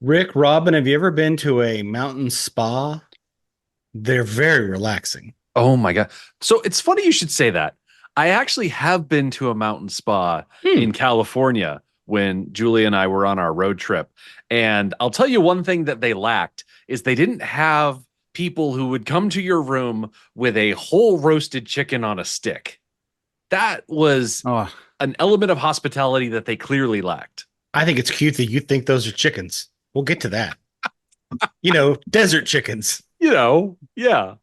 Rick, Robin, have you ever been to a mountain spa? They're very relaxing. Oh my God. So it's funny you should say that. I actually have been to a mountain spa in Hmm. California when Julie and I were on our road trip. And I'll tell you one thing that they lacked is they didn't have people who would come to your room with a whole roasted chicken on a stick. That was Oh, an element of hospitality that they clearly lacked. I think it's cute that you think those are chickens. We'll get to that. Desert chickens. Yeah. yeah.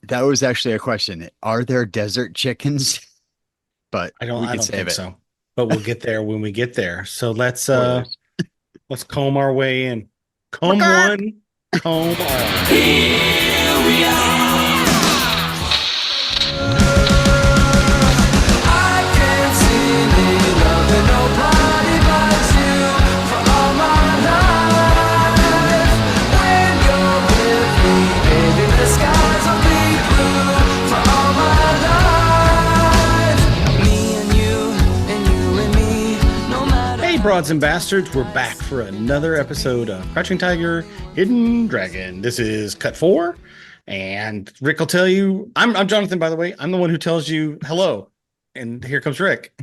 That was actually a question. Are there desert chickens? But we I could don't save think it. so. But we'll get there when we get there. So Spoilers. let's comb our way in. Comb Quack. one, comb all. Here we are. I can't see me loving nobody but you for all my life. When you're with me, baby, the skies will be blue for all my life. Me and you and me, no matter. Hey, broads and bastards, we're back for another episode of Crouching Tiger, Hidden Dragon. This is cut 4, and Rick will tell you. I'm Jonathan, by the way. I'm the one who tells you hello, and here comes Rick.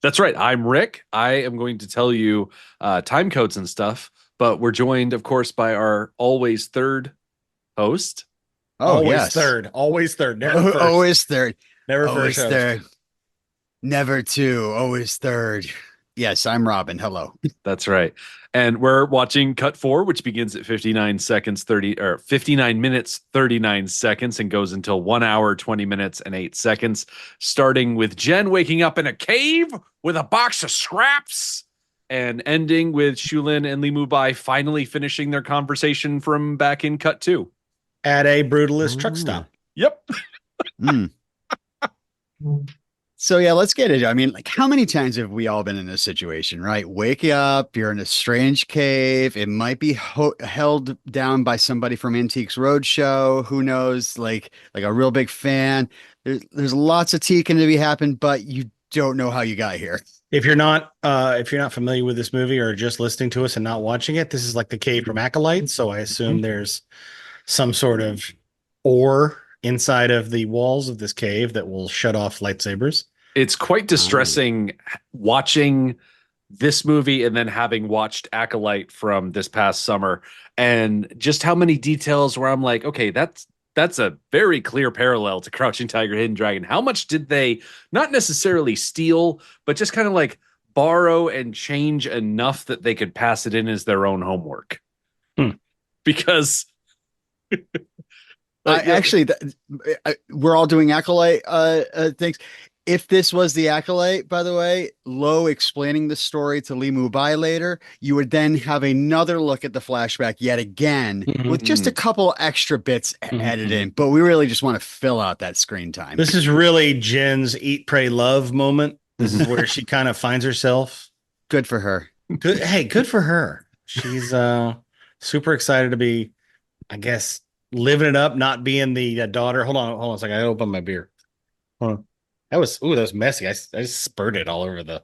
That's right. I'm Rick. I am going to tell you time codes and stuff, but we're joined, of course, by our always third host. Oh, Always yes. third, always third, never first, Always third. never Always first host. third. Never two. Always third. Yes, I'm Robin. Hello. That's right. And we're watching cut 4, which begins at 59 minutes 39 seconds and goes until 1 hour 20 minutes and 8 seconds, starting with Jen waking up in a cave with a box of scraps and ending with Shulin and Li Mubai finally finishing their conversation from back in cut 2. At a brutalist truck stop. Yep. Mm. So yeah, let's get it. I mean, like, how many times have we all been in this situation, right? Wake up, you're in a strange cave. It might be held down by somebody from Antiques Roadshow. Who knows? Like a real big fan. There's lots of tea going to be happening, but you don't know how you got here. If you're not familiar with this movie or just listening to us and not watching it, this is like the cave from Acolyte. So I assume there's some sort of ore inside of the walls of this cave that will shut off lightsabers. It's quite distressing watching this movie and then having watched Acolyte from this past summer, and just how many details where I'm like, okay, that's a very clear parallel to Crouching Tiger, Hidden Dragon. How much did they not necessarily steal, but just kind of like borrow and change enough that they could pass it in as their own homework? Because Actually, we're all doing Acolyte things. If this was the Acolyte, by the way, Lo explaining the story to Li Mubai later, you would then have another look at the flashback yet again with just a couple extra bits added in. But we really just want to fill out that screen time. This is really Jen's Eat, Pray, Love moment. This is where she kind of finds herself. Good for her. Good. Hey, good for her. She's super excited to be, I guess, living it up, not being the daughter. Hold on a second. I opened my beer. Hold on. That was messy. I just spurted all over the.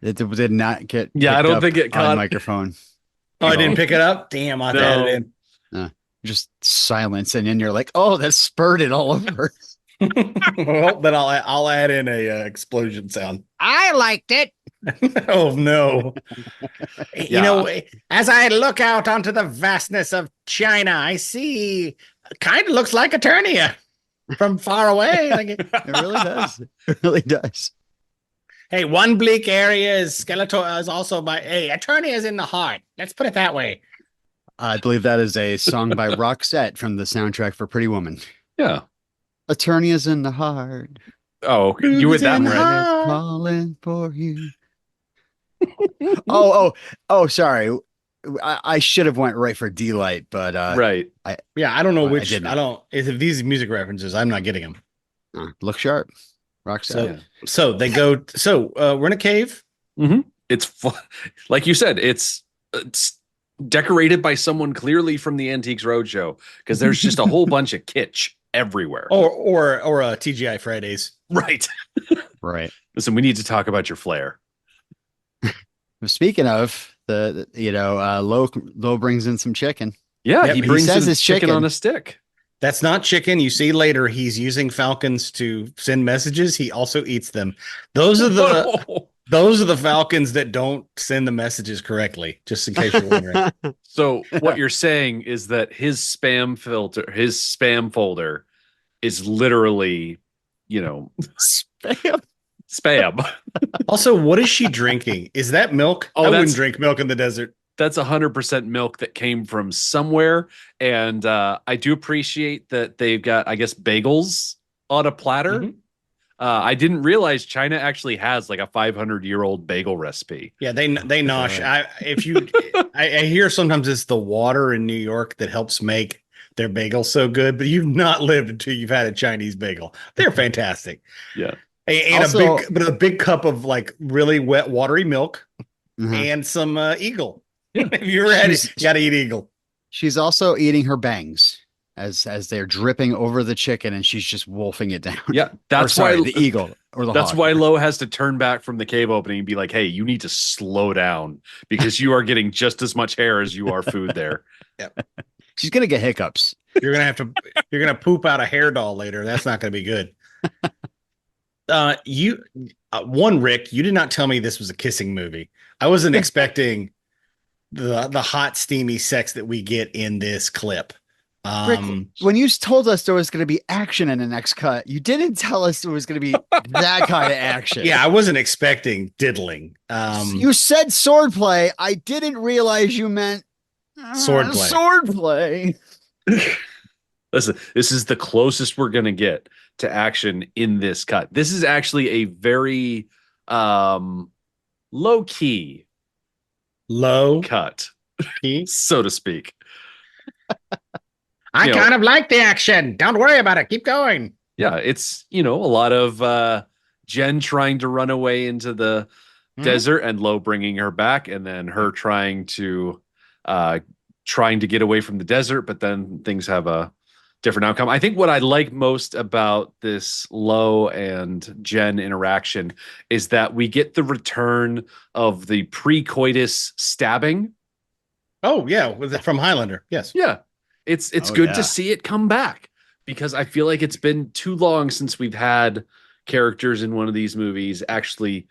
It did not get. Yeah, I don't think it on caught microphone. Oh, I didn't pick it up. Damn, I had it in. Just silence, and then you're like, "Oh, that spurted all over." Well, then I'll add in a explosion sound. I liked it. Oh no! Yeah. As I look out onto the vastness of China, I see kind of looks like Eternia from far away. It really does. It really does. Hey, one bleak area is Skeletor is also by. Hey, Eternia is in the heart. Let's put it that way. I believe that is a song by Roxette from the soundtrack for Pretty Woman. Yeah. Eternia's in the heart. Oh, you went that right. Calling for you. Oh, sorry. I should have went right for D-Light, but Right. I don't know which. didn't. I don't. If these music references, I'm not getting them. Look sharp. Roxette. So they go. So we're in a cave. It's like you said, it's decorated by someone clearly from the Antiques Roadshow, because there's just a whole bunch of kitsch everywhere. Or a TGI Fridays. Right. Right. Listen, we need to talk about your flair. Speaking of, Lo brings in some chicken. Yeah, Yep, he he brings says in it's chicken chicken. on a stick. That's not chicken. You see later, he's using falcons to send messages. He also eats them. Those are the falcons that don't send the messages correctly. Just in case you're wondering. So what you're saying is that his spam folder is literally, Spam. spam. Also, what is she drinking? Is that milk? Oh, I that's- wouldn't drink milk in the desert. That's 100% milk that came from somewhere. And I do appreciate that they've got, I guess, bagels on a platter. Mhm. I didn't realize China actually has like a 500-year-old bagel recipe. Yeah, they nosh. I hear sometimes it's the water in New York that helps make their bagels so good, but you've not lived until you've had a Chinese bagel. They're fantastic. Yeah. And Also- a big cup of like really wet, watery milk Mhm. and some Eagle. Yeah. If you ever had it, She's- you gotta eat Eagle. She's also eating her bangs as they're dripping over the chicken, and she's just wolfing it down. Yeah. That's Or, sorry, why the eagle or the That's hawk. why Lo has to turn back from the cave opening and be like, hey, you need to slow down because you are getting just as much hair as you are food there. She's gonna get hiccups. You're gonna poop out a hair doll later. That's not gonna be good. Rick, you did not tell me this was a kissing movie. I wasn't expecting the hot, steamy sex that we get in this clip. Rick, when you told us there was going to be action in the next cut, you didn't tell us there was going to be that kind of action. Yeah, I wasn't expecting diddling. You said swordplay. I didn't realize you meant Swordplay. Swordplay. Listen, this is the closest we're going to get to action in this cut. This is actually a very low key Low cut, key. so to speak. I You know- kind of like the action. Don't worry about it. Keep going. Yeah, it's, a lot of Jen trying to run away into the desert and Lo bringing her back, and then her trying to get away from the desert, but then things have a different outcome. I think what I like most about this Lo and Jen interaction is that we get the return of the pre-coitus stabbing. Oh yeah, was it from Highlander? Yes. Yeah. It's Oh, good yeah. to see it come back because I feel like it's been too long since we've had characters in one of these movies actually,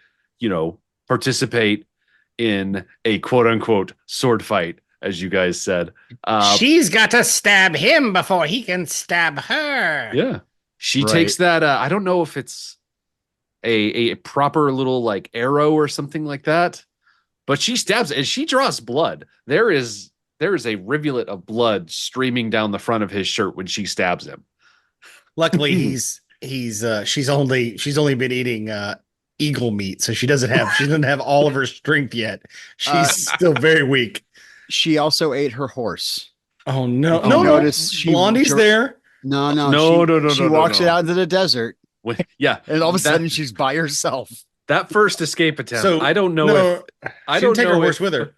participate in a quote unquote sword fight, as you guys said. She's got to stab him before he can stab her. Yeah. She Right. takes that. I don't know if it's a proper little like arrow or something like that, but she stabs it and she draws blood. There is a rivulet of blood streaming down the front of his shirt when she stabs him. Luckily, she's only been eating eagle meat, so she doesn't have all of her strength yet. She's still very weak. She also ate her horse. Oh no! If you No, notice, she- Blondie's there. No. No, She no, walks no. it out into the desert, Yeah. and all of a That- sudden she's by herself. That first escape attempt. So I don't know no, if I she don't didn't take know her horse if- with her.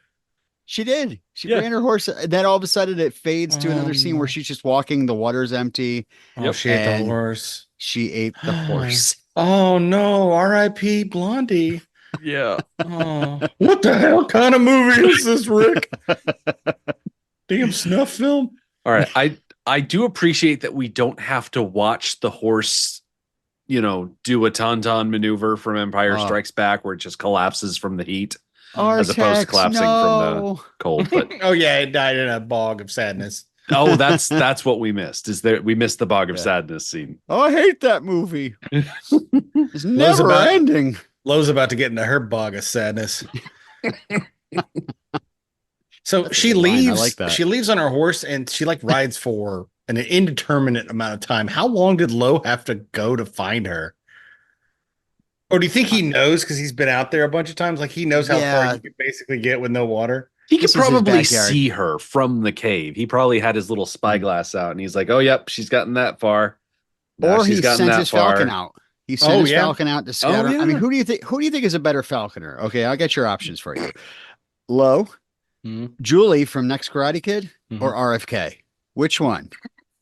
She did. She Yeah. ran her horse, and then all of a sudden it fades to another scene where she's just walking. The water's empty. Oh, Yep. she ate the And- horse. She ate the horse. Oh no! R.I.P. Blondie. Yeah. Oh, what the hell kind of movie is this, Rick? Damn snuff film. All right. I do appreciate that we don't have to watch the horse, do a tauntaun maneuver from Empire Oh. Strikes Back where it just collapses from the heat as opposed to Artex, collapsing from the cold. But Oh yeah, it died in a bog of sadness. that's what we missed. We missed the Bog of Yeah. Sadness scene. Oh, I hate that movie. It's never about- ending. Lo's about to get into her bog of sadness. So That's a she good line. I leaves. like that. She leaves on her horse and she like rides for an indeterminate amount of time. How long did Lo have to go to find her? Or do you think he knows because he's been out there a bunch of times? Like he knows how Yeah. far you can basically get with no water. He could This is his probably backyard. see her from the cave. He probably had his little spyglass out and he's like, oh, yep, she's gotten that far. Now Or she's he gotten sent that his far. falcon out. He sent Oh, his yeah. falcon out to scatter. I mean, yeah. who do you think is a better falconer? Okay, I'll get your options for you. Lo, Mhm. Julie from Next Karate Kid, Mhm. or RFK? Which one?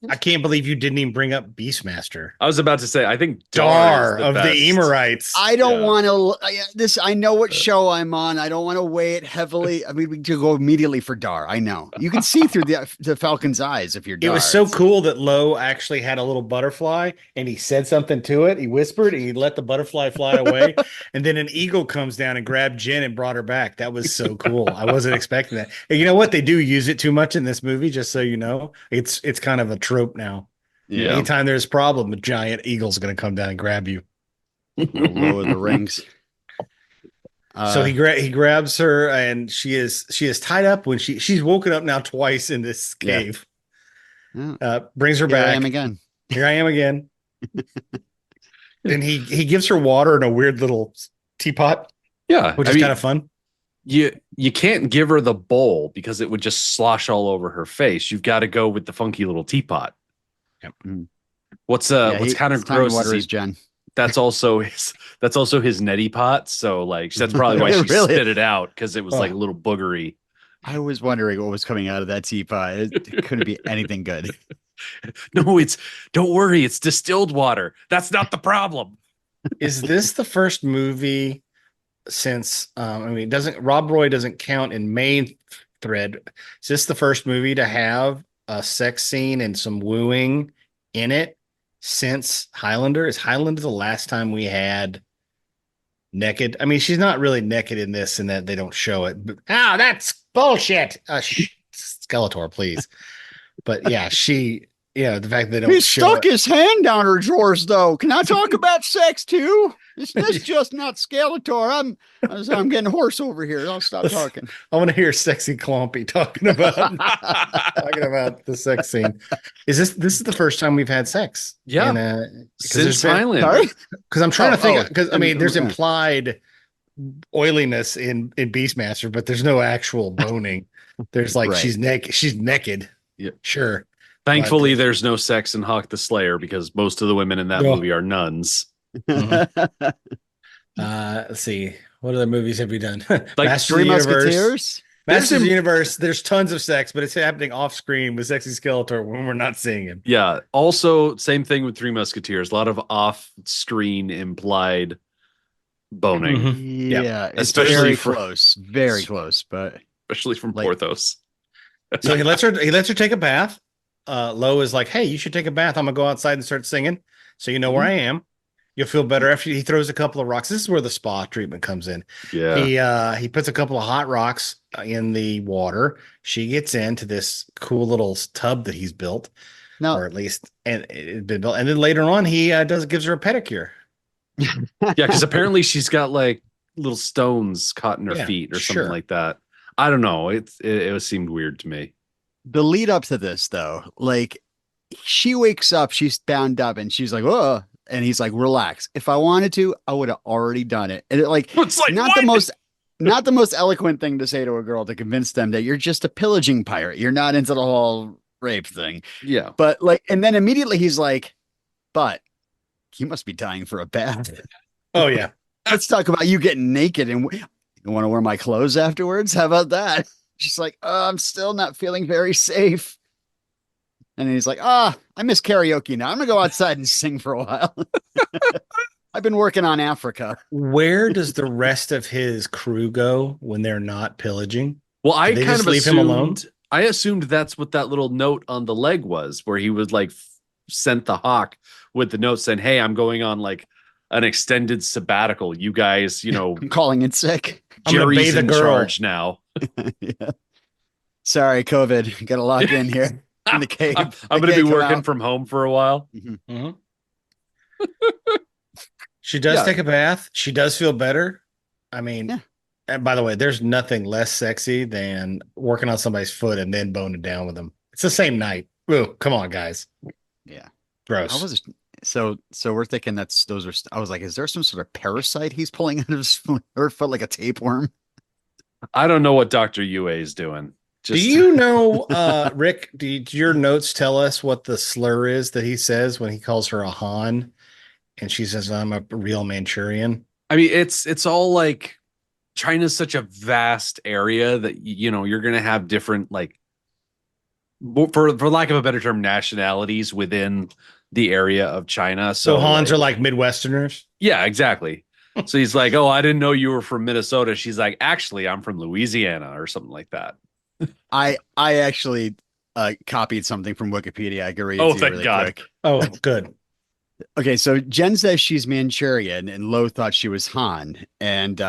I can't believe you didn't even bring up Beastmaster. I was about to say, I think Dar is the of best. the Emirites. I don't Yeah. want to this. I know what show I'm on. I don't want to weigh it heavily. I mean, we could go immediately for Dar. I know you can see through the Falcon's eyes if you're Dar. It was so cool that Lo actually had a little butterfly and he said something to it. He whispered and he let the butterfly fly away. And then an eagle comes down and grabbed Jen and brought her back. That was so cool. I wasn't expecting that. And you know what? They do use it too much in this movie, just so you know. It's kind of a trope now. Yeah. Anytime there's a problem, a giant eagle's going to come down and grab you. Lord of the Rings. So he grabs her and she is tied up when she's woken up now twice in this cave. Yeah. Brings her Here back. I am again. Here I am again. And he gives her water in a weird little teapot, Yeah. which I is mean, kind of fun. you can't give her the bowl because it would just slosh all over her face. You've got to go with the funky little teapot. Yep. What's Yeah, kind of it's time to gross water is his Jen. that's also his neti pot. So like that's probably why she Really? spit it out, because it was like a little boogery. I was wondering what was coming out of that teapot. It couldn't be anything good. No, don't worry, it's distilled water. That's not the problem. Is this the first movie since Rob Roy doesn't count in main thread? Is this the first movie to have a sex scene and some wooing in it since Highlander? Is Highlander the last time we had naked? I mean, she's not really naked in this, and that they don't show it. But, that's bullshit. Skeletor, please. But yeah, the fact that they don't He show stuck it. his hand down her drawers, though. Can I talk about sex too? Is this just not Skeletor? I'm getting hoarse over here. I'll stop talking. I want to hear sexy Clompy talking about the sex scene. This is the first time we've had sex? Yeah. Since Sorry? Highlander. Because I'm trying to think, because I mean, there's yeah. implied oiliness in Beastmaster, but there's no actual boning. There's like Right. she's naked. Yeah. Sure. Thankfully, there's no sex in Hawk the Slayer, because most of the women in that Yeah. movie are nuns. Let's see. What other movies have we done? Like Masters of Three the Universe. Musketeers. Masters of There's the Universe. There's tons of sex, but it's happening off screen with sexy Skeletor when we're not seeing him. Yeah. Also, same thing with Three Musketeers. A lot of off-screen implied boning, Mhm. Yeah, it's Especially very for- very close. But especially from Like- Porthos. So he lets her take a bath. Lo is like, hey, you should take a bath. I'm gonna go outside and start singing, so you know where I am. You'll feel better after he throws a couple of rocks. This is where the spa treatment comes in. Yeah. He puts a couple of hot rocks in the water. She gets into this cool little tub that he's built, now, or at least and it's been built. And then later on, he gives her a pedicure. Yeah, because apparently she's got like little stones caught in her Yeah, feet or sure. something like that. I don't know. It seemed weird to me. the lead up to this, though, like she wakes up, she's bound up, and she's like, "Oh," and he's like, "Relax. If I wanted to, I would have already done it." And It's like, not what? the most eloquent thing to say to a girl to convince them that you're just a pillaging pirate. You're not into the whole rape thing. Yeah. But and then immediately he's like, "But you must be dying for a bath." Oh yeah. Let's talk about you getting naked and you want to wear my clothes afterwards. How about that? She's like, I'm still not feeling very safe. And then he's like, I miss karaoke now. I'm gonna go outside and sing for a while. I've been working on Africa. Where does the rest of his crew go when they're not pillaging? Well, I Did they kind just of leave him alone? assumed. I assumed that's what that little note on the leg was, where he would like sent the hawk with the note saying, "Hey, I'm going on like an extended sabbatical. You guys, I'm calling in sick. I'm gonna Jerry's bathe a in girl." charge now." Yeah. Sorry, COVID. Got to lock in here in the cave. I'm going to be working from home for a while. Mhm. She does Yeah. take a bath. She does feel better. I mean, Yeah. and by the way, there's nothing less sexy than working on somebody's foot and then boning down with them. It's the same night. Ooh, come on, guys. Yeah. Gross. I was so we're thinking those are. I was like, is there some sort of parasite he's pulling out of his foot like a tapeworm? I don't know what Dr. Yue is doing. Do you know, Rick, do your notes tell us what the slur is that he says when he calls her a Han and she says, I'm a real Manchurian? I mean, it's all like China's such a vast area that you're going to have different like for lack of a better term, nationalities within the area of China. So Hans like, are like Midwesterners. yeah, exactly. So he's like, "Oh, I didn't know you were from Minnesota." She's like, "Actually, I'm from Louisiana," or something like that. I actually copied something from Wikipedia. I can read it Oh, to you thank really God. quick. Oh, good. Okay, so Jen says she's Manchurian, and Lo thought she was Han, and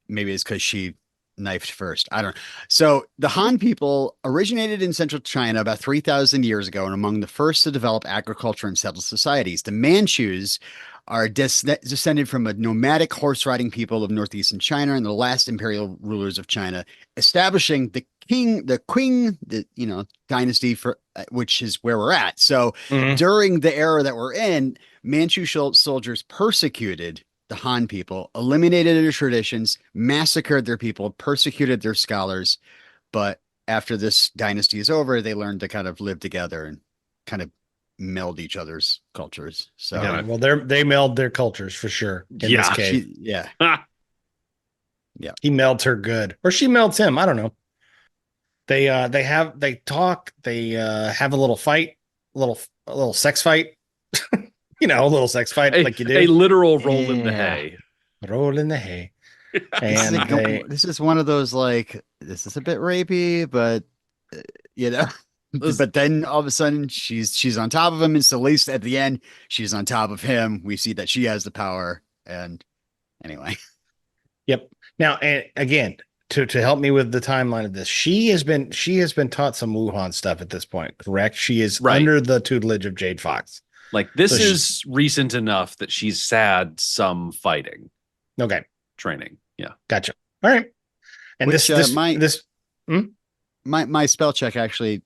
maybe it's because she knifed first. I don't know. So the Han people originated in central China about 3,000 years ago, and among the first to develop agriculture and settled societies. The Manchus are descended from a nomadic horse riding people of northeastern China and the last imperial rulers of China, establishing the Qing, dynasty for which is where we're at. So Mhm. during the era that we're in, Manchu soldiers persecuted the Han people, eliminated their traditions, massacred their people, persecuted their scholars. But after this dynasty is over, they learned to kind of live together and kind of meld each other's cultures. So Yeah. Well, they meld their cultures for sure in this Yeah. case. yeah. He melds her good, or she melds him. I don't know. They talk, they have a little fight, a little sex fight. A little sex fight like you do. A literal roll in the Yeah. hay. Roll in the hay. This is, And this is one of those like this is a bit rapey, but you know. But then all of a sudden she's on top of him, and so at least at the end she's on top of him. We see that she has the power, and anyway. Yep. Now, and again, to help me with the timeline of this, she has been taught some Wuhan stuff at this point, correct? She is Right. under the tutelage of Jade Fox. Like this So is recent enough that she's had some fighting Okay, training. Yeah. gotcha. All right. And Which, my spell check actually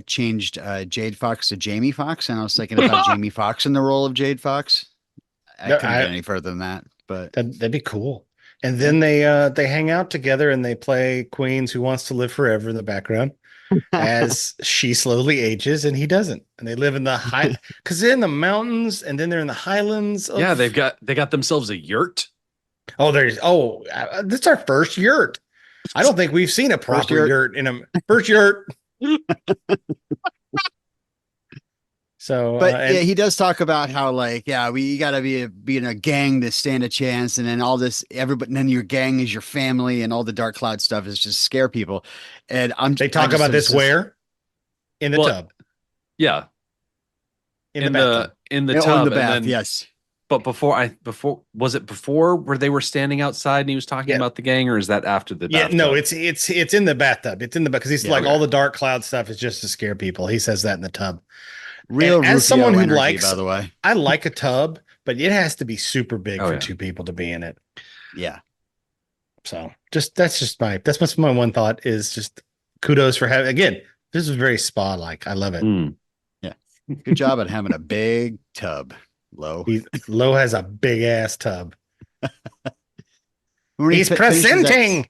changed Jade Fox to Jamie Fox, and I was thinking about Jamie Fox in the role of Jade Fox. I No, couldn't get any further than that, but that'd be cool. And then they hang out together and they play Queens Who Wants to Live Forever in the background as she slowly ages and he doesn't. And they live in the high because they're in the mountains and then they're in the highlands. Yeah, they got themselves a yurt. This is our first yurt. I don't think we've seen a proper yurt in a first yurt. So, but yeah, he does talk about how you got to be in a gang to stand a chance, and then all this everybody, and then your gang is your family, and all the dark cloud stuff is just scare people. And they talk about this where in the tub. Yeah, in the bathtub. In the tub, in the bath. and then, yes. But before was it before where they were standing outside and he was talking about the gang, or is that after the bathtub? Yeah, no, it's in the bathtub. It's in the because he's all the dark cloud stuff is just to scare people. He says that in the tub. Real as someone who energy, likes, by the way, I like a tub, but it has to be super big for yeah. two people to be in it. Yeah. So that's my one thought is just kudos for having again. This is very spa like. I love it. Yeah. Good job at having a big tub. Lo has a big ass tub. He's presenting.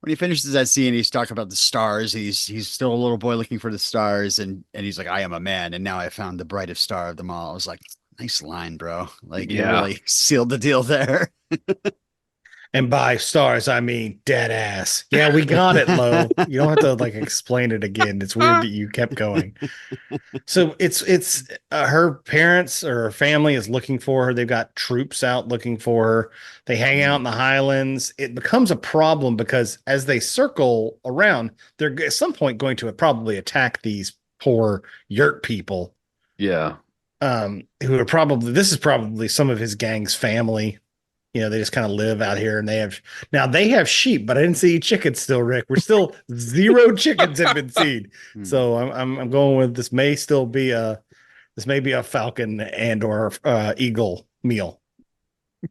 When he finishes that scene, he's talking about the stars. He's still a little boy looking for the stars, and he's like, "I am a man, and now I found the brightest star of them all." I was like, "Nice line, bro! Like, you really sealed the deal there." And by stars, I mean dead ass. Yeah, we got it, Lo. You don't have to explain it again. It's weird that you kept going. So it's her parents or her family is looking for her. They've got troops out looking for her. They hang out in the highlands. It becomes a problem because as they circle around, they're at some point going to probably attack these poor yurt people. Yeah. Who are this is probably some of his gang's family. They just kind of live out here and they have sheep, but I didn't see chickens still, Rick. We're still 0 chickens have been seen. So I'm going with this may be a falcon and or eagle meal.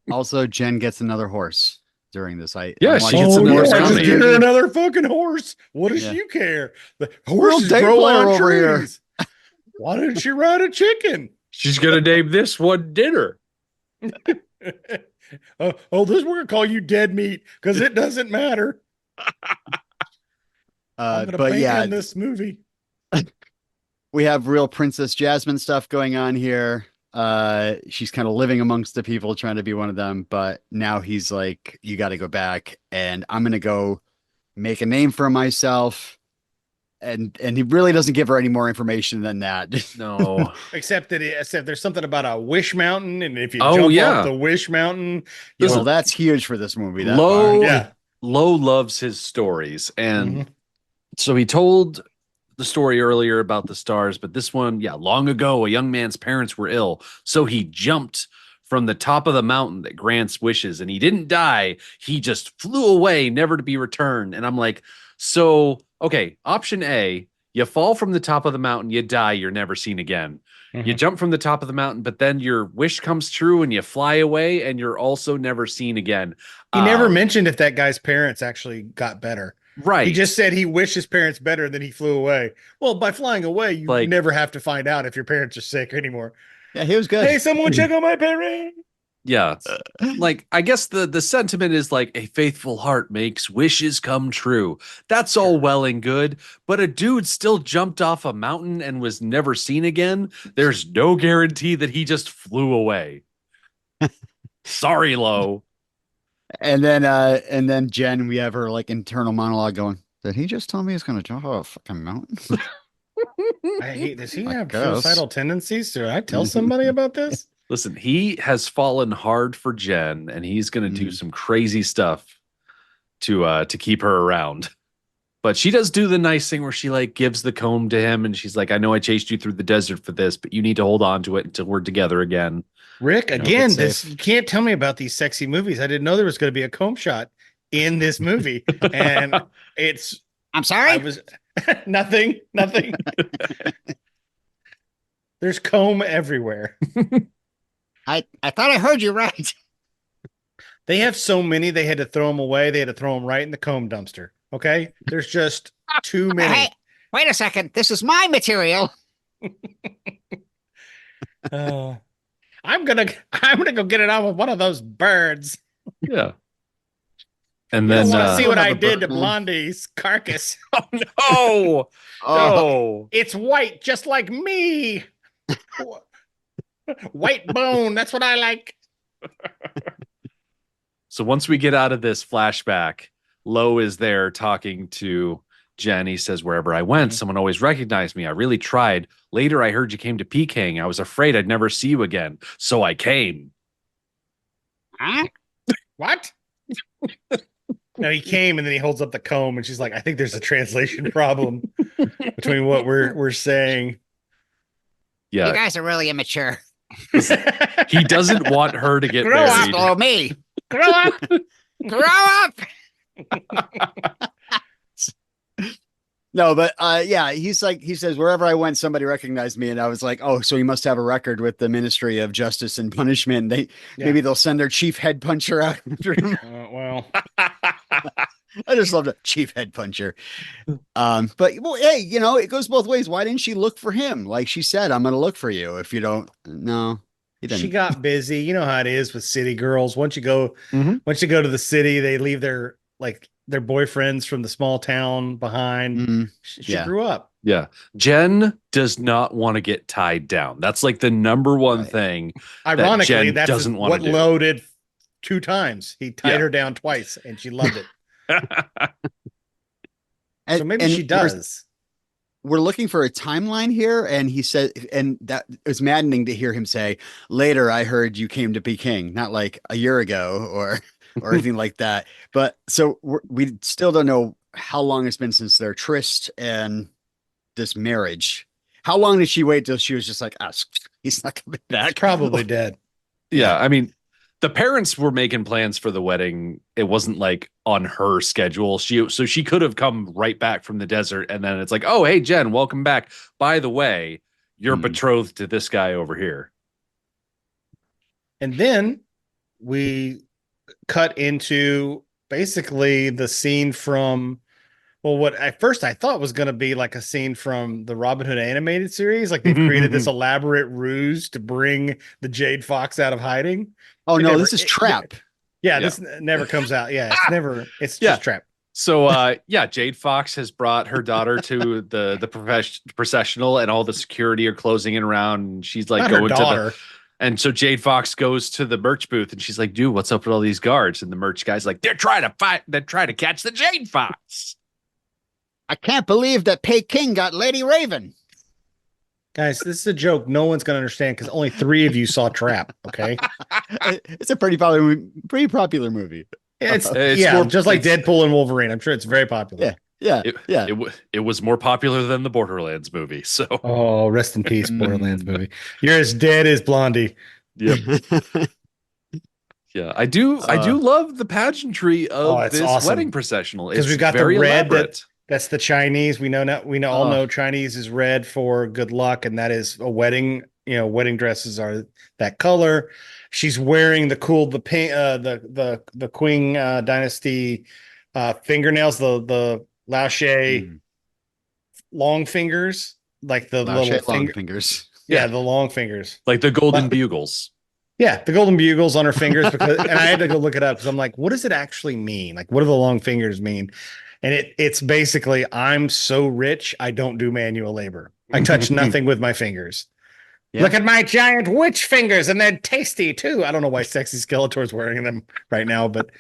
Also, Jen gets another horse during this. She gets another horse. Just get her another fucking horse. What does you care? The horses grow on trees. Why didn't she ride a chicken? She's gonna name this one dinner. We're gonna call you dead meat because it doesn't matter. But yeah, in this movie we have real Princess Jasmine stuff going on here. She's kind of living amongst the people, trying to be one of them. But now he's like, "You got to go back, and I'm gonna go make a name for myself." he really doesn't give her any more information than that. No. Except there's something about a wish mountain, and if you Oh, jump yeah. off the wish mountain, Well, that's huge for this movie. That Low, part. yeah. Low loves his stories. And Mhm. so he told the story earlier about the stars, but this one, long ago, a young man's parents were ill. So he jumped from the top of the mountain that grants wishes, and he didn't die. He just flew away, never to be returned. And I'm like, so, okay, option A, you fall from the top of the mountain, you die, you're never seen again. You Mhm. jump from the top of the mountain, but then your wish comes true and you fly away and you're also never seen again. He never mentioned if that guy's parents actually got better. Right. He just said he wished his parents better, and then he flew away. Well, by flying away, you Like- never have to find out if your parents are sick anymore. Yeah, he was good. Hey, someone check on my parents. Yeah. Like, I guess the sentiment is like a faithful heart makes wishes come true. That's all well and good, but a dude still jumped off a mountain and was never seen again. There's no guarantee that he just flew away. Sorry, Lo. And then Jen, we have her like internal monologue going, did he just tell me he's gonna jump off a fucking mountain? Does he I have guess. suicidal tendencies? Should I tell somebody about this? Listen, he has fallen hard for Jen, and he's going to do some crazy stuff to keep her around. But she does do the nice thing where she like gives the comb to him, and she's like, "I know I chased you through the desert for this, but you need to hold on to it until we're together again." Rick, again, it's you can't tell me about these sexy movies. I didn't know there was going to be a comb shot in this movie, and it's. I'm sorry. I was nothing. There's comb everywhere. I thought I heard you right. They have so many, they had to throw them away. They had to throw them right in the comb dumpster. Okay, there's just too many. Hey, wait a second. This is my material. I'm gonna go get it on with one of those birds. Yeah. And You then want to see what have I a did to bird, man. Blondie's carcass? no, no. It's white, just like me. White bone. That's what I like. So once we get out of this flashback, Lo is there talking to Jen. He says, "Wherever I went, someone always recognized me. I really tried. Later, I heard you came to Peking. I was afraid I'd never see you again. So I came." Huh? What? No, he came and then he holds up the comb, and she's like, "I think there's a translation problem between what we're saying." You Yeah. guys are really immature. He doesn't want her to get Grow up, married. Follow me. Grow up. Grow up. No, but yeah, he says wherever I went, somebody recognized me, and I was like, oh, so he must have a record with the Ministry of Justice and Punishment. Maybe they'll send their chief head puncher out after him. Well, I just love the chief head puncher. But well, hey, it goes both ways. Why didn't she look for him? Like she said, I'm going to look for you. If you don't, no, he didn't. she got busy. You know how it is with city girls. Once you go to the city, they leave their boyfriends from the small town behind. Mhm. She Yeah. grew up. Yeah. Jen does not want to get tied down. That's like the number one Right. thing. Ironically, Jen that's doesn't wanna what do. Lo did 2 times. He tied Yeah. her down twice, and she loved it. And- So maybe and she does. We're looking for a timeline here, and he said, and that is maddening to hear him say, later I heard you came to Peking, not like a year ago or anything like that. But so we still don't know how long it's been since their tryst and this marriage. How long did she wait till she was just like, he's not coming back? Probably dead. Yeah. I mean, the parents were making plans for the wedding. It wasn't like on her schedule. So she could have come right back from the desert, and then it's like, oh, hey, Jen, welcome back. By the way, you're betrothed to this guy over here. And then we cut into basically the scene from, well, what at first I thought was going to be like a scene from the Robin Hood animated series. Like they've created this elaborate ruse to bring the Jade Fox out of hiding. Oh, It no, never- this is it- Trap. Yeah, this never comes out. Yeah, it's Yeah. just Trap. So Jade Fox has brought her daughter to the processional, and all the security are closing in around, and she's like Not her going to daughter. and so Jade Fox goes to the merch booth, and she's like, dude, what's up with all these guards? And the merch guy's like, they're trying to catch the Jade Fox. I can't believe that Peking got Lady Raven. Guys, this is a joke. No one's gonna understand because only 3 of you saw Trap. Okay, It's a pretty popular movie. it's It's yeah, more- just like it's- Deadpool and Wolverine. I'm sure it's very popular. Yeah. It was more popular than the Borderlands movie. So Oh, rest in peace, Mm. Borderlands movie. You're as dead as Blondie. yep. Yeah, I do love the pageantry Oh, of it's this awesome. wedding processional. 'Cause It's we've got the very red elaborate. That's the Chinese. We all Oh. know Chinese is red for good luck, and that is a wedding. Wedding dresses are that color. She's wearing the pink, the Qing dynasty fingernails, the Lao Che Mm. Longfingers, like the Lao Che little finger. Longfingers. Yeah, the long fingers. Like the golden But- bugles. Yeah, the golden bugles on her fingers and I had to go look it up because I'm like, what does it actually mean? Like, what do the long fingers mean? And it's basically, I'm so rich, I don't do manual labor. I touch nothing with my fingers. Yeah. Look at my giant witch fingers, and they're tasty too. I don't know why Sexy Skeletor's wearing them right now, but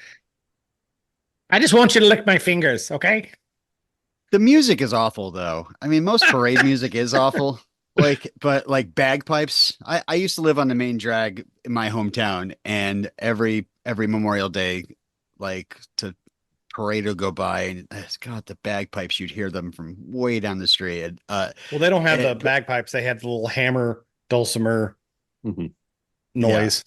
I just want you to lick my fingers, okay? The music is awful, though. I mean, most parade music is awful. But bagpipes. I used to live on the main drag in my hometown, and every Memorial Day, to parade would go by, and God, the bagpipes, you'd hear them from way down the street. And, Well, they don't have And the it- bagpipes; they have the little hammer dulcimer Mhm. noise.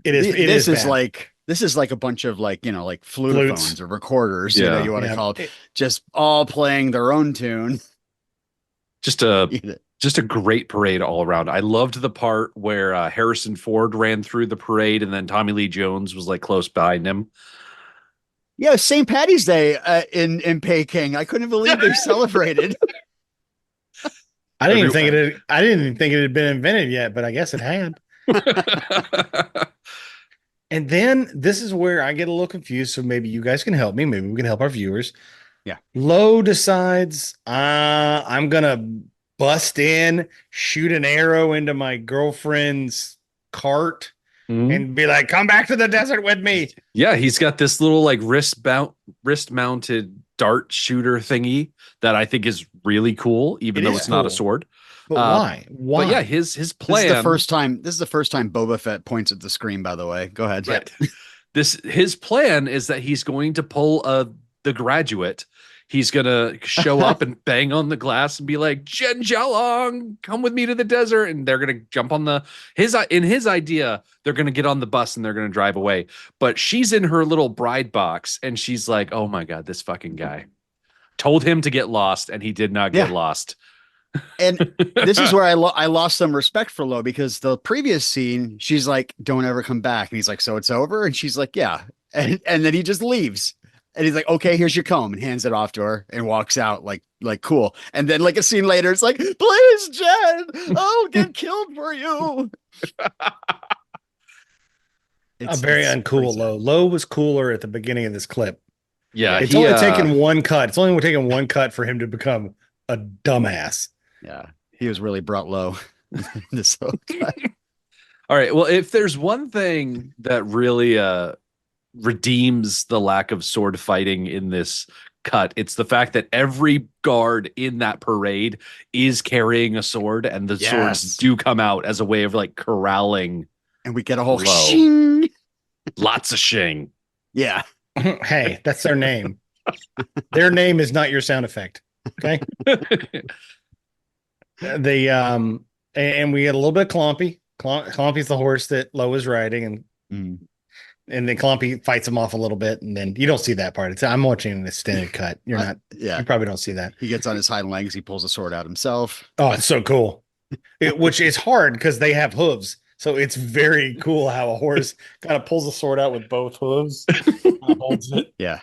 It is. It this is bad. this is like a bunch of flutophones Flutes. or recorders, Yeah. you want to Yeah. call it, just all playing their own tune. Just a great parade all around. I loved the part where Harrison Ford ran through the parade and then Tommy Lee Jones was like close behind him. Yeah, St. Patty's Day in Peking. I couldn't believe they celebrated. I didn't even think it. I didn't even think it had been invented yet, but I guess it had. And then this is where I get a little confused. So maybe you guys can help me. Maybe we can help our viewers. Yeah. Lo decides I'm gonna bust in, shoot an arrow into my girlfriend's cart, Mhm. and be like, "Come back to the desert with me." Yeah, he's got this little like wrist mounted dart shooter thingy that I think is really cool, even It though is it's not a cool. sword. But Uh, why? Why? But yeah, his This plan. is the first time. This is the first time Boba Fett points at the screen. By the way, go ahead. Right. His plan is that he's going to pull the graduate. He's gonna show up and bang on the glass and be like, "Jen Jalong, come with me to the desert." And they're gonna jump on in his idea, they're gonna get on the bus and they're gonna drive away. But she's in her little bride box and she's like, "Oh my god, this fucking guy told him to get lost and he did not get Yeah. lost." And this is where I lost some respect for Lo, because the previous scene, she's like, "Don't ever come back," and he's like, "So it's over?" And she's like, "Yeah," and then he just leaves. And he's like, "Okay, here's your comb," and hands it off to her and walks out like cool. And then like a scene later, it's like, "Please, Jen, I'll get killed for you." Very it's uncool. pretty sad. Lo. Lo was cooler at the beginning of this clip. Yeah, It's he, only taken one cut. It's only taken one cut for him to become a dumbass. Yeah, he was really brought low. This whole time. All right. Well, if there's one thing that really redeems the lack of sword fighting in this cut, it's the fact that every guard in that parade is carrying a sword, and the Yes. swords do come out as a way of like corralling And we get a whole Low. shing. lots of shing. Yeah. Hey, that's their name. Their name is not your sound effect. Okay. And we get a little bit of Clompy. Clompy's the horse that Lo is riding, and Mm. then Clompy fights him off a little bit, and then you don't see that part. I'm watching an extended cut. You're not. Yeah. You probably don't see that. He gets on his hind legs. He pulls a sword out himself. Oh, it's so cool. Which is hard because they have hooves. So it's very cool how a horse kind of pulls a sword out with both hooves. Holds it. Yeah.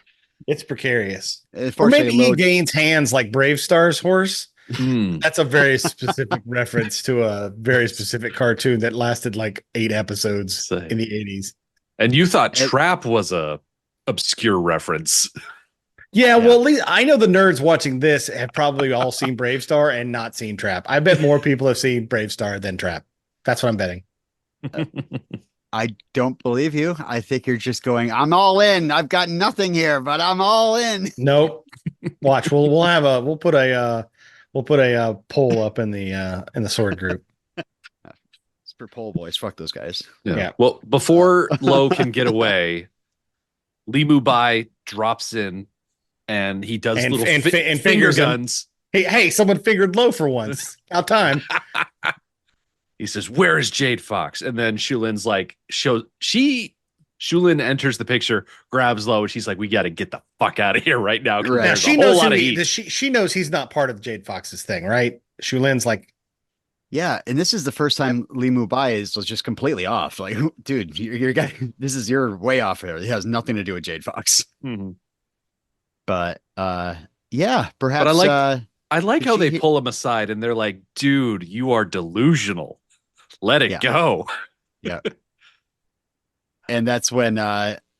It's precarious. Or Unfortunately, maybe he Lo- gains hands like Bravestar's horse. Hmm. That's a very specific reference to a very specific cartoon that lasted like 8 episodes Say. in the 80s. And you thought It- Trap was a obscure reference. Yeah, Yeah. well, at least I know the nerds watching this have probably all seen Bravestar and not seen Trap. I bet more people have seen Bravestar than Trap. That's what I'm betting. I don't believe you. I think you're just going, "I'm all in. I've got nothing here, but I'm all in." Nope. Watch, we'll put a poll up in the sword group. It's for pole boys. Fuck those guys. Yeah. Well, before Lo can get away, Li Mubai drops in and he does And- little and finger fingers him. guns. Hey, someone fingered low for once. About time. He says, "Where is Jade Fox?" And then Shulin's like, Shulin enters the picture, grabs Lo, and she's like, "We got to get the fuck out of here right now." 'Cause Right. Now there's she a whole knows lot who of he, heat. she knows he's not part of Jade Fox's thing, right? Shulin's like, Yeah, and this is the first time Li Mubai was just completely off. Like, dude, you're way off here. It has nothing to do with Jade Fox. Mhm. But yeah, perhaps. I like Did how she they hit- pull him aside and they're like, "Dude, you are delusional. Let it Yeah. go." and that's when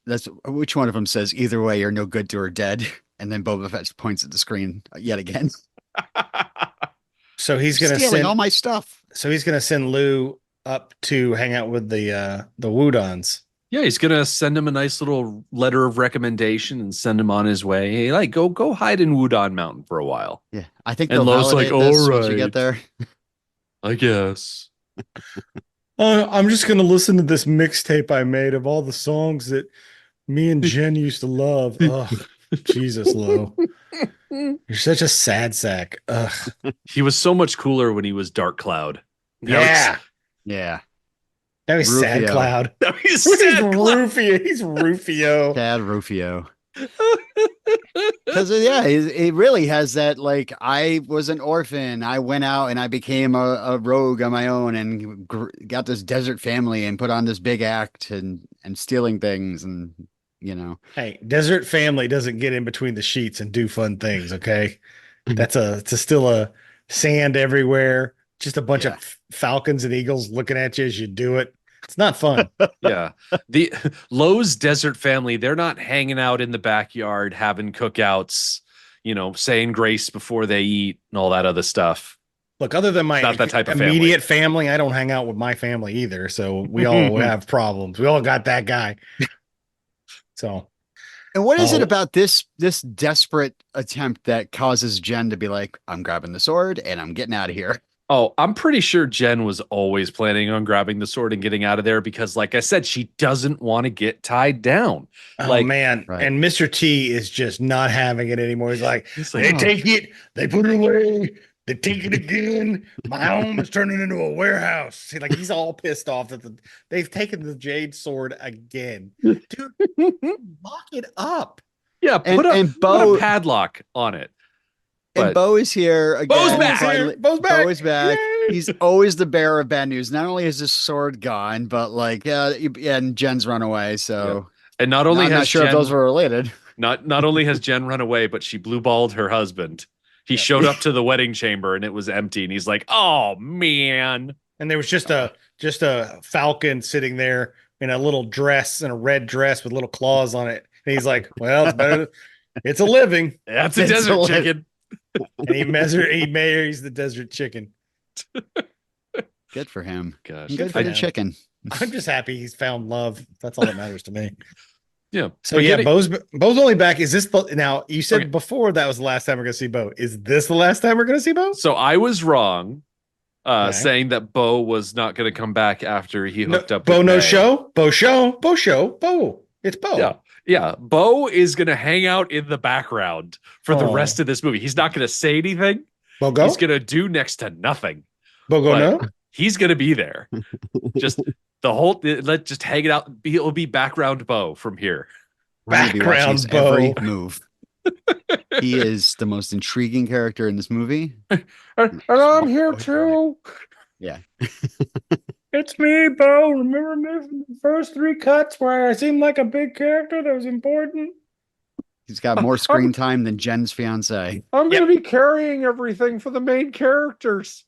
that's which one of them says, "Either way, you're no good to her dead." And then Boba Fett points at the screen yet again. so he's gonna Stealing send all my stuff. so he's gonna send Lou up to hang out with the Wudons. Yeah, he's gonna send him a nice little letter of recommendation and send him on his way. Hey, like go hide in Wudon Mountain for a while. Yeah, I think And they'll Lo's like, validate this "All once you right." get there. I guess. I'm just gonna listen to this mixtape I made of all the songs that me and Jen used to love. Ugh, Jesus, Lo. You're such a sad sack. Ugh. He was so much cooler when he was Dark Cloud. Now Yeah. Yeah, Now he's Sad Rufio. Cloud. Now he's He's Sad Cloud. Rufio. He's Rufio. Dad Rufio. Because yeah, he really has that. Like, I was an orphan. I went out and I became a rogue on my own and got this desert family and put on this big act and stealing things and Hey, Desert Family doesn't get in between the sheets and do fun things, okay? It's still a sand everywhere, just a bunch Yeah. of falcons and eagles looking at you as you do it. It's not fun. Yeah. The Lowe's desert family, they're not hanging out in the backyard having cookouts, saying grace before they eat and all that other stuff. Look, other than my Not that type of immediate family, I don't hang out with my family either. So we all have problems. We all got that guy. So And what is it Oh. about this desperate attempt that causes Jen to be like, I'm grabbing the sword and I'm getting out of here? Oh, I'm pretty sure Jen was always planning on grabbing the sword and getting out of there because, like I said, she doesn't want to get tied down. oh Like- man. Right. And Mr. T is just not having it anymore. He's like, It's they like, take it, they put it away, they take it again. My home is turning into a warehouse. See, like he's all pissed off that they've taken the jade sword again. Dude, lock it up. yeah, put And a Bo padlock on it. and But- Bo is here again. Bo's back. Finally- Bo's back. Bo is back. Yay. He's always the bearer of bad news. Not only is his sword gone, but like and Jen's run away. So And not only I'm not has sure Jen, if those were related. not only has Jen run away, but she blue balled her husband. He showed up to the wedding chamber and it was empty. And he's like, "Oh man." And there was just a falcon sitting there in a little dress, in a red dress with little claws on it. And he's like, well, it's better. It's a living. That's a It's desert a- chicken. And he marries the desert chicken. Good for him. Gosh. Good for for the him. chicken. I'm just happy he's found love. That's all that matters to me. Yeah. So But yeah, getting- Bo's only back. Is this now? You said Okay. before that was the last time we're gonna see Bo. Is this the last time we're gonna see Bo? So I was wrong Okay. saying that Bo was not going to come back after he hooked up Bo with no May. show. Bo show. Bo show. Bo. It's Bo. Yeah. Yeah. Bo is going to hang out in the background for the Oh. rest of this movie. He's not going to say anything. Bo go. He's going to do next to nothing. Bo go but- no. He's going to be there. Just let's just hang it out. It'll be background Bo from here. I'm gonna be watching Background his every Bo. move. He is the most intriguing character in this movie. And I'm here too. Yeah. It's me, Bo. Remember me from the first 3 cuts where I seemed like a big character that was important? He's got more screen time than Jen's fiance. I'm Yep. going to be carrying everything for the main characters.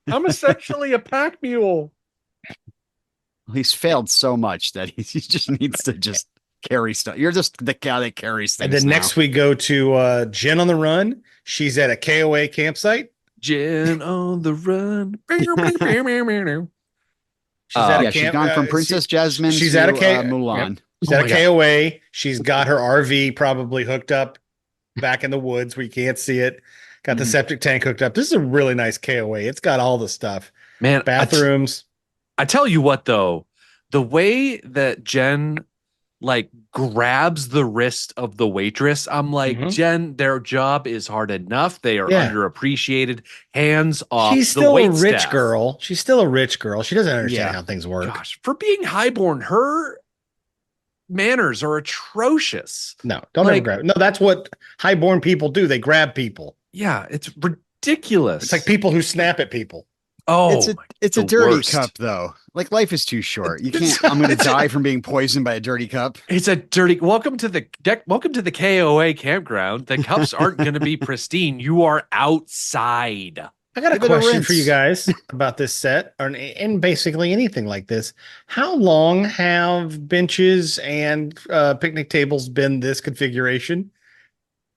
I'm essentially a pack mule. He's failed so much that he just needs to just carry stuff. You're just the guy that carries things. And then now. next we go to Jen on the run. She's at a KOA campsite. Jen on the run. She's at a yeah, she's camp. gone from she- Princess Jasmine she's to at a K- Mulan. She's Oh at my a God. KOA. She's got her RV probably hooked up back in the woods where you can't see it. Got the Mhm. septic tank hooked up. This is a really nice KOA. It's got all the stuff. Man, Bathrooms. I tell you what, though, the way that Jen like grabs the wrist of the waitress, I'm like, Mhm. Jen, their job is hard enough. They are Yeah. underappreciated. Hands off. She's the still a wait rich staff. girl. She's still a rich girl. She doesn't understand Yeah. how things work. Gosh, for being highborn, her manners are atrocious. No, don't ever Like- grab it. No, that's what highborn people do. They grab people. Yeah, it's ridiculous. It's like people who snap at people. Oh, It's a the dirty worst. cup, though. Like, life is too short. You It's- can't. I'm going to it's a- die from being poisoned by a dirty cup. It's a dirty. Welcome to the KOA Kampground. The cups aren't going to be pristine. You are outside. I got a Give it a question for you rinse. guys about this set, and basically anything like this. How long have benches and picnic tables been this configuration?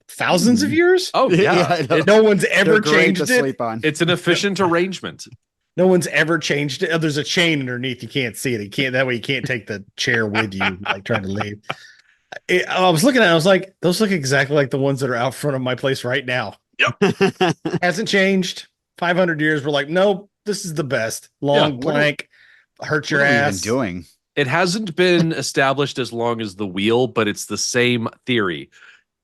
Thousands of years? Oh yeah, I know. No one's ever They're great changed to it. sleep on. it's an efficient arrangement. No one's ever changed it. Oh, there's a chain underneath. You can't see it. You can't. That way, you can't take the chair with you, like trying to leave. I was looking at it. I was like, those look exactly like the ones that are out front of my place right now. Hasn't changed. 500 years. We're like, nope. This is the best. Long what are- plank. Hurt your What are we even ass. doing? It hasn't been established as long as the wheel, but it's the same theory.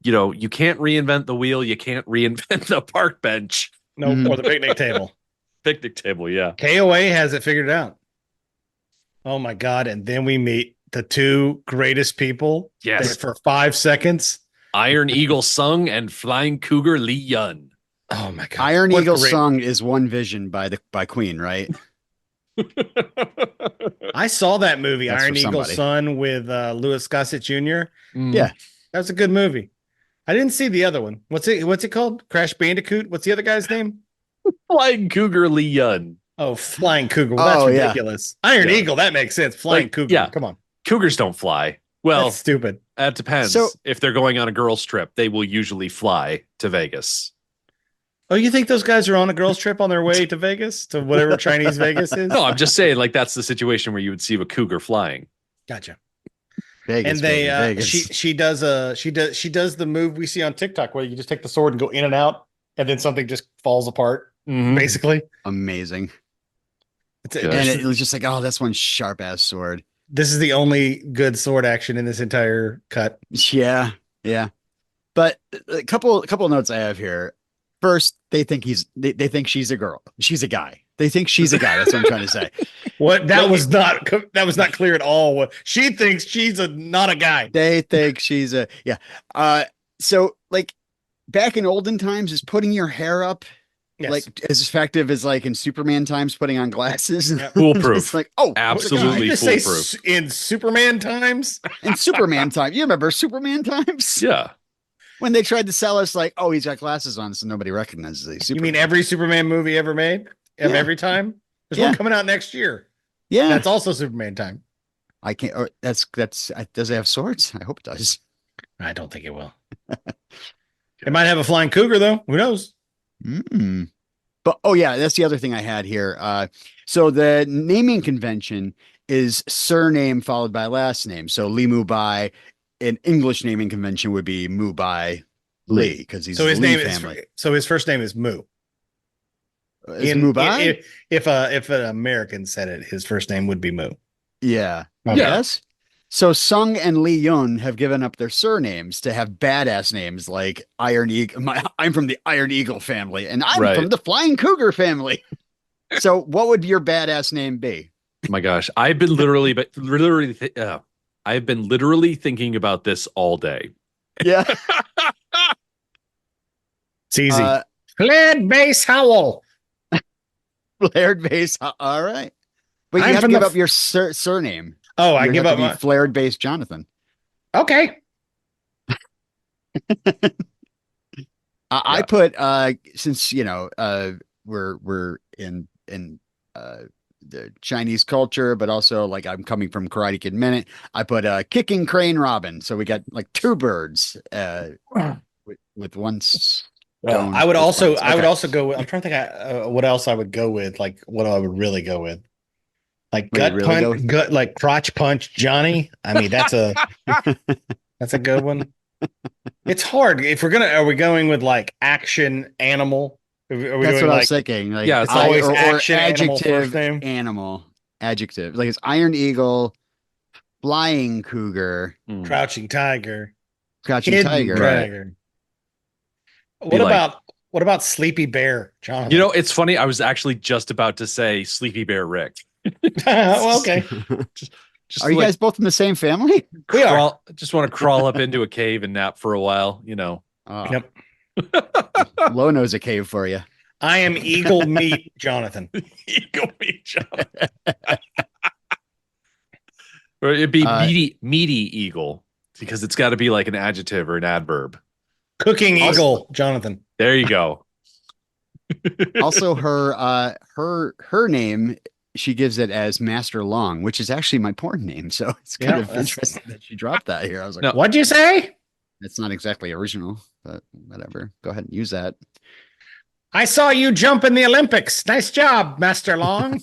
You know, you can't reinvent the wheel. You can't reinvent the park bench, Nope. Mhm. Or the picnic table. picnic table. Yeah. KOA has it figured out. Oh my god! And then we meet the two greatest people. Yes. that for 5 seconds. Iron Eagle Sung and Flying Cougar Lee Yun. Oh my god! Iron What Eagle great- song is One Vision by Queen, right? I saw that movie, That's Iron for Eagle somebody. Son, with Louis Gossett Jr. Mm. Yeah. That was a good movie. I didn't see the other one. What's it called? Crash Bandicoot. What's the other guy's name? Flying Cougar Lee Yun. Oh, Flying Cougar. Well, that's Oh, yeah. ridiculous. Iron Yeah. Eagle. That makes sense. Flying Like, Cougar. yeah. Come on. Cougars don't fly. Well, That's stupid. that depends. So- If they're going on a girls' trip, they will usually fly to Vegas. Oh, you think those guys are on a girls' trip on their way to Vegas, to whatever Chinese Vegas is? No, I'm just saying, like, that's the situation where you would see a cougar flying. Gotcha. Vegas, And they baby, Vegas. she does the move we see on TikTok where you just take the sword and go in and out, and then something just falls apart. Mhm. Basically, Amazing. it's Yeah. And it was just like, oh, that's one sharp ass sword. this is the only good sword action in this entire cut. Yeah, yeah. But a couple of notes I have here. First, they think they think she's a girl. She's a guy. They think she's a guy. That's what I'm trying to say. What that was not clear at all. What she thinks she's not a guy. They think she's a yeah. So like back in olden times, is putting your hair up Yes. like as effective as like in Superman times putting on glasses. Yeah. Foolproof. It's like, oh, Absolutely Did you say foolproof. in Superman times? in Superman time. You remember Superman times? Yeah. When they tried to sell us like, oh, he's got glasses on, so nobody recognizes he's You Superman. mean every Superman movie ever made? Of Yeah. every time? There's Yeah. one coming out next year. Yeah, That's also Superman time. I can't. Or that's does it have swords? I hope it does. I don't think it will. It might have a flying cougar though. Who knows? Mm. But oh yeah, that's the other thing I had here. So the naming convention is surname followed by last name. So Lee Mubai, an English naming convention would be Mubai Lee because he's So his Lee name family. is so his first name is Mu. Is it Mubai? If an American said it, his first name would be Mu. Yeah. Okay. Yes. So Sung and Lee Yun have given up their surnames to have badass names like Iron Eagle. I'm from the Iron Eagle family, and I'm Right. from the Flying Cougar family. So, what would your badass name be? Oh my gosh. I've been I've been literally thinking about this all day. Yeah. It's easy. Uh, Flared Base Howl. Flared Base. All right. But you I'm have to from give the up your surname. Oh, I You give have up to be my. Flared Base Jonathan. Okay. I put since we're in the Chinese culture, but also like I'm coming from Karate Kid Minute. I put Kicking Crane Robin. So we got like two birds with one. Stone I would response. Okay. also go with. I'm trying to think what else I would go with. Like what I would really go with. Like What do you really go with? like crotch punch Johnny. I mean, that's a good one. It's hard. If are we going with like action animal? Are we That's doing what I like was thinking. Like, Yeah, it's always or action animal first adjective name? animal. Adjective. Like it's Iron Eagle, Flying Cougar, Mm. Crouching tiger, Crouching hidden Tiger. Right. dragon. Be like- What about sleepy bear, Jonathan? You know, it's funny. I was actually just about to say Sleepy Bear Rick. well, okay. Just Are you like guys both in the same family? We are. crawl, just want to crawl up into a cave and nap for a while, you know. Yep. Low knows a cave for you. I am eagle meat, Jonathan. Eagle meat, John. Or it'd be meaty eagle because it's got to be like an adjective or an adverb. Cooking eagle, Jonathan. There you go. Also, her name, she gives it as Master Long, which is actually my porn name. So it's kind Yeah, of that's- interesting that she dropped that here. I was like, No. What'd you say? it's not exactly original, but whatever. Go ahead and use that. I saw you jump in the Olympics. Nice job, Master Long.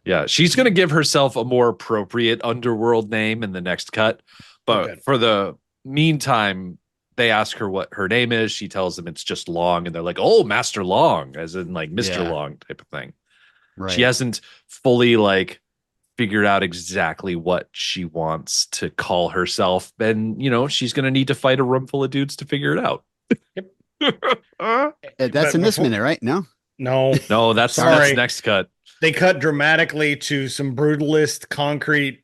Yeah, she's going to give herself a more appropriate underworld name in the next cut. But Okay. for the meantime, they ask her what her name is. She tells them it's just Long. And they're like, oh, Master Long, as in like Mr. Yeah. Long type of thing. Right. She hasn't fully like figured out exactly what she wants to call herself. And, you know, she's going to need to fight a room full of dudes to figure it out. Yep. That's But in this before- minute, right? No. No, No, that's Sorry. next cut. they cut dramatically to some brutalist concrete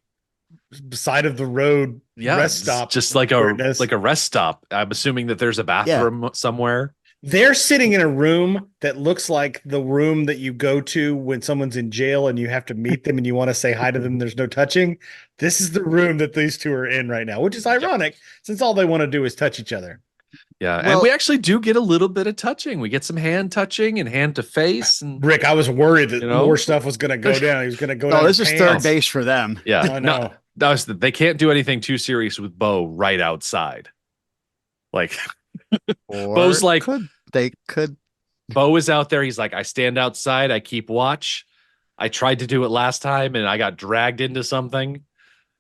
side of the road Yeah, rest it's stop. just like weirdness. a rest stop. I'm assuming that there's a bathroom somewhere. They're sitting in a room that looks like the room that you go to when someone's in jail and you have to meet them and you want to say hi to them. There's no touching. This is the room that these two are in right now, which is ironic since all they want to do is touch each other. Yeah, and Well- we actually do get a little bit of touching. We get some hand touching and hand to face, and Rick, I was worried that You know? more stuff was going to go down. He was going to go down. Oh, this his is third pants. base for them. yeah, I know. they can't do anything too serious with Bo right outside. Like Or Bo's like- they could. Bo is out there. He's like, I stand outside. I keep watch. I tried to do it last time, and I got dragged into something.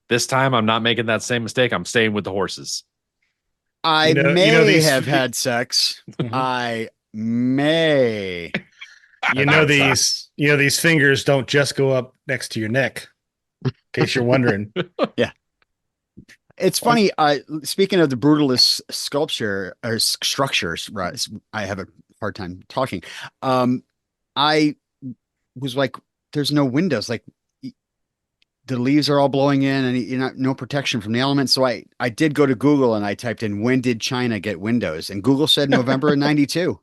This time, I'm not making that same mistake. I'm staying with the horses. I You know may these- have had sex. Mhm. I may. These fingers don't just go up next to your neck. In case you're wondering. It's funny. Speaking of the brutalist sculpture or structures, right? I have a hard time talking. I was like, "There's no windows. Like, the leaves are all blowing in, and you know, no protection from the elements." So I did go to Google and I typed in, "When did China get Windows?" And Google said November of '92.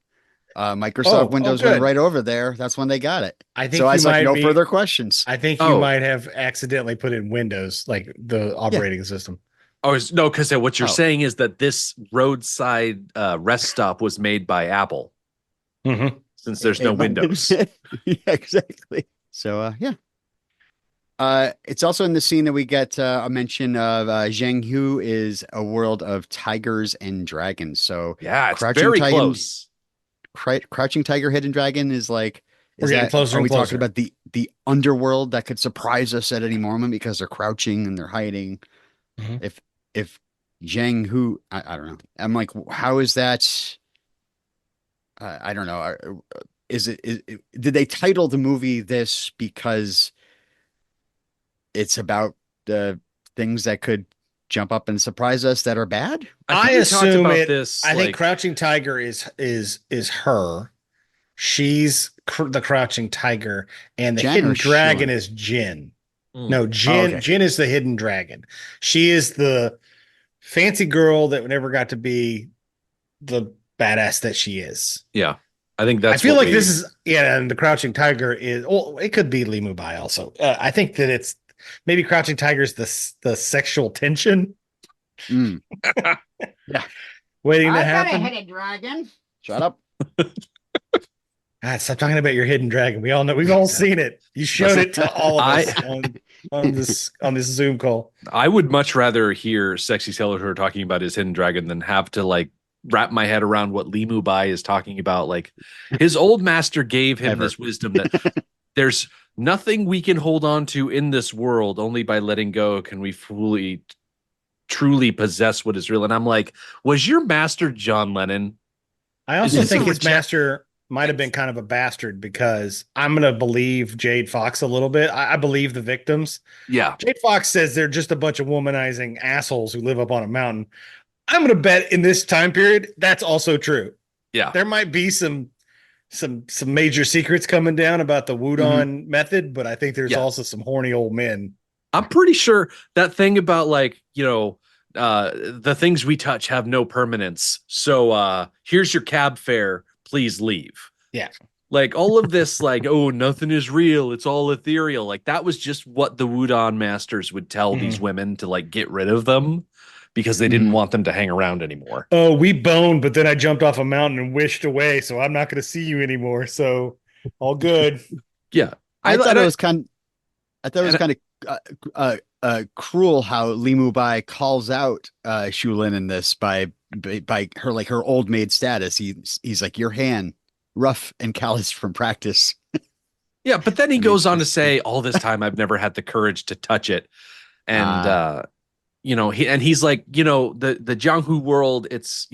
Microsoft Windows went good. right over there. That's when they got it. I think So I you was like, might no be- further questions. I think you Oh. might have accidentally put in Windows, like the operating system. Oh, no, because what you're Oh. saying is that this roadside rest stop was made by Apple, Mm-hmm. since there's no It might- windows. Yeah, exactly. So yeah. It's also in the scene that we get a mention of Zheng Hu is a world of tigers and dragons. So Yeah, it's Crouching very Titan- close. Crouching Tiger, Hidden Dragon is like, We're getting closer are and we closer. talking about the underworld that could surprise us at any moment because they're crouching and they're hiding? Mhm. If Zheng Hu, I don't know. I'm like, how is that? I don't know. Did they title the movie this because it's about the things that could jump up and surprise us that are bad? I think we talked assume about it- this. I think like- Crouching Tiger is her. She's the Crouching Tiger, and the Jen Hidden or Dragon Shun? is Jin. Mm. No, Jin. okay. Jin is the Hidden Dragon. She is the fancy girl that never got to be the badass that she is. Yeah, I think that's. I feel what like we- this is and the Crouching Tiger is. Well, it could be Li Mubai also. I think that it's maybe Crouching Tiger is the sexual tension Mm. waiting to I got a happen. headed dragon. Shut up. God, stop talking about your hidden dragon. We all know. We've all seen it. You showed it to all of us on this Zoom call. I would much rather hear Sexy Skeletor talking about his hidden dragon than have to like wrap my head around what Li Mubai is talking about. Like his old master gave him Ever. this wisdom that there's nothing we can hold on to in this world. Only by letting go can we fully truly possess what is real. And I'm like, was your master John Lennon? I also Is this think a his reject- master might have been kind of a bastard because I'm going to believe Jade Fox a little bit. I believe the victims. Yeah. Jade Fox says they're just a bunch of womanizing assholes who live up on a mountain. I'm going to bet in this time period, that's also true. Yeah. There might be some major secrets coming down about the Wudon method, but I think there's Yeah. also some horny old men. I'm pretty sure that thing about like, the things we touch have no permanence. So here's your cab fare. Please leave. Yeah. Like all of this, like, oh, nothing is real. It's all ethereal. Like that was just what the Wudon masters would tell these women to like get rid of them because they didn't want them to hang around anymore. Oh, we boned, but then I jumped off a mountain and wished away, so I'm not going to see you anymore. So all good. Yeah. I thought and it was kind of cruel how Li Mubai calls out Shulin in this by her like her old maid status. He's like, your hand rough and calloused from practice. Yeah, but then he goes on to say, all this time I've never had the courage to touch it. And he's like, the Jianghu world, it's,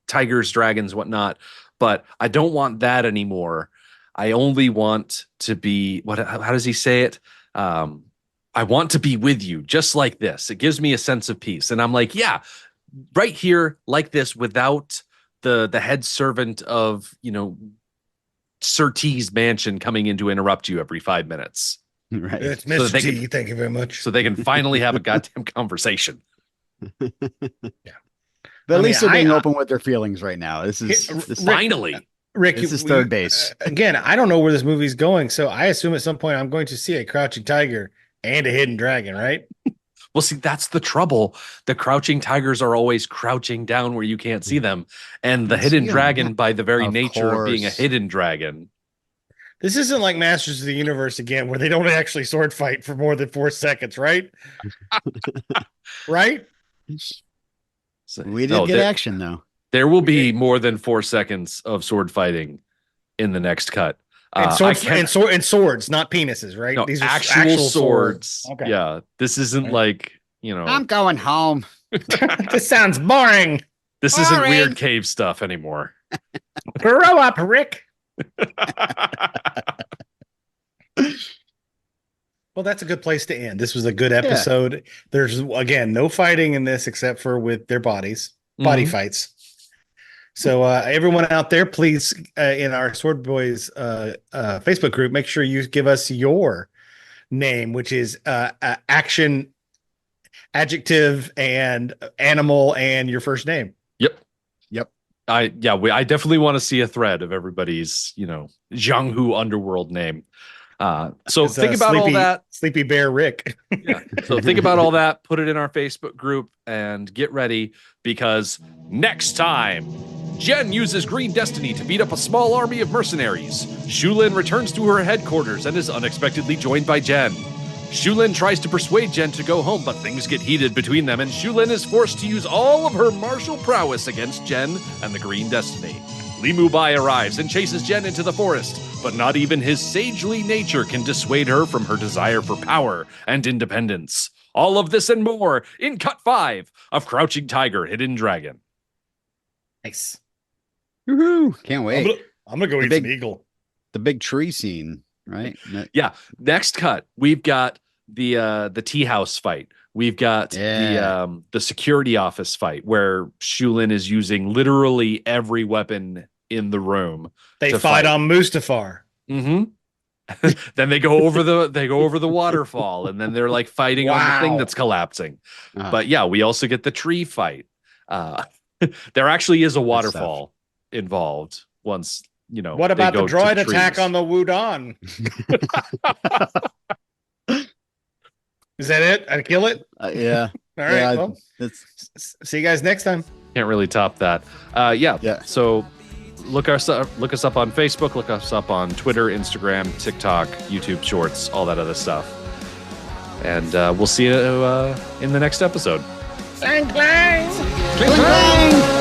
tigers, dragons, whatnot, but I don't want that anymore. I only want to be how does he say it? I want to be with you just like this. It gives me a sense of peace. And I'm like, yeah, right here like this without the head servant of, Sir T's mansion coming in to interrupt you every 5 minutes. Right. It's So that Mr. they T. can- Thank you very much. So they can finally have a goddamn conversation. But I at least mean, they're being I- open with their feelings right now. This is Finally. Rick, This is third base. Again, I don't know where this movie's going, so I assume at some point I'm going to see a crouching tiger and a hidden dragon, right? Well, see, that's the trouble. The crouching tigers are always crouching down where you can't see them. And the Yes, hidden yeah. dragon, by the very Of nature of being a course. hidden dragon. This isn't like Masters of the Universe again, where they don't actually sword fight for more than 4 seconds, right? Right? So- We did no, get there, action though. there will be more than 4 seconds of sword fighting in the next cut. And, I swords, can't- and swords, not penises, right? no, These are actual swords. Okay. Yeah. This isn't like, I'm going home. This sounds boring. this isn't Boring. weird cave stuff anymore. Grow up, Rick. Well, that's a good place to end. This was a good episode. There's again no fighting in this except for with their bodies, body Mhm. fights. So everyone out there, please in our Swordboys Facebook group, make sure you give us your name, which is action, adjective, and animal, and your first name. Yep. Yep. I definitely want to see a thread of everybody's, Jianghu underworld name. So It's, think about all that. Sleepy Bear Rick. Yeah. So think about all that, put it in our Facebook group, and get ready because next time, Jen uses Green Destiny to beat up a small army of mercenaries. Shulin returns to her headquarters and is unexpectedly joined by Jen. Shulin tries to persuade Jen to go home, but things get heated between them, and Shulin is forced to use all of her martial prowess against Jen and the Green Destiny. Li Mubai arrives and chases Jen into the forest, but not even his sagely nature can dissuade her from her desire for power and independence. All of this and more in Cut 5 of Crouching Tiger, Hidden Dragon. Nice. Woohoo! Can't wait. I'm gonna go The eat big- some eagle. The big tree scene, right? Yeah. Next cut, we've got the tea house fight. We've got the security office fight where Shulin is using literally every weapon in the room. They to fight fight. on Mustafar. Mm-hmm. Then they go over the waterfall, and then they're like fighting on the thing Wow. that's collapsing. Uh, But yeah, we also get the tree fight. There actually is a waterfall involved once, What they about the go to droid attack trees. on the Wudon? Is that it? I kill it? yeah. All right. Yeah, Well, That's see you guys next time. Can't really top that. Yeah. Yeah. So look us up on Facebook, look us up on Twitter, Instagram, TikTok, YouTube Shorts, all that other stuff. And we'll see you in the next episode. Clang, clang. Clang, clang!